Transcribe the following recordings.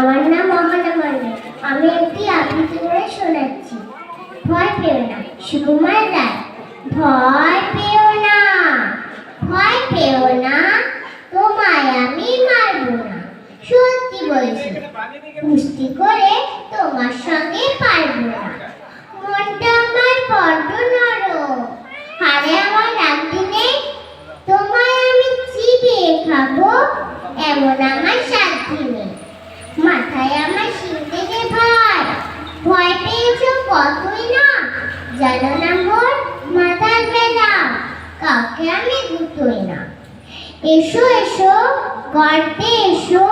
আমার নাম মহানা মণ্ডল। আমি একটি আবৃত্তি করে শোনাচ্ছি। ভয় পেও না, সুকুমার রায়। ভয় পেও না, ভয় পেও না, তোমায় আমি মারবো না। সত্যি বলছি, কুস্তি করে তোমার সঙ্গে পারবো না। মনটা আমার বড্ড নরম, হারে আমার রাখতে নেই। তোমায় আমি চিবিয়ে খাবো, এমন আমার সাধ্য নেই। মাথায় আমার শিখতে যে ভাই, ভয় পেয়েছো কতই না। জানো না মোর মাথার বেলা, কাউকে আমি গুটোই না। এসো এসো, গর্তে এসো,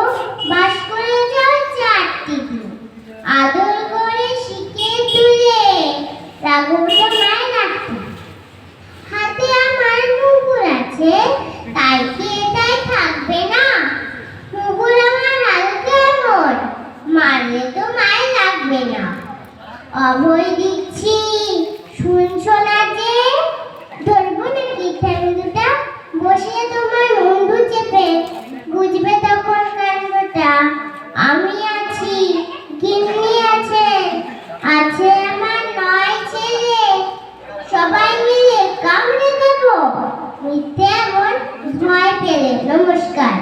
বাস করে যাও 4টি দিন। আদর করে শিখে তুলে রাখবো তোমায় রাখতে। হাতে আমার মুগুর আছে, তাই কি এটাই থাকবে না? মুগুর আমার হালকা এমন, মারলে তো মায় লাগবে না। অভয় দিচ্ছি, শুনছো না যে? ধরবো নাকি ঠ্যাং দুটা, বসিয়ে তোমার মুন্ডু চেপে, বুঝবে তখন কাণ্ডটা। আমি আছি, গিন্নি আছে, আছে আমার 9 ছেলে। সবাই মিলে কামড়ে দেবো, মিথ্যে এমন ভয় পেলে। নমস্কার।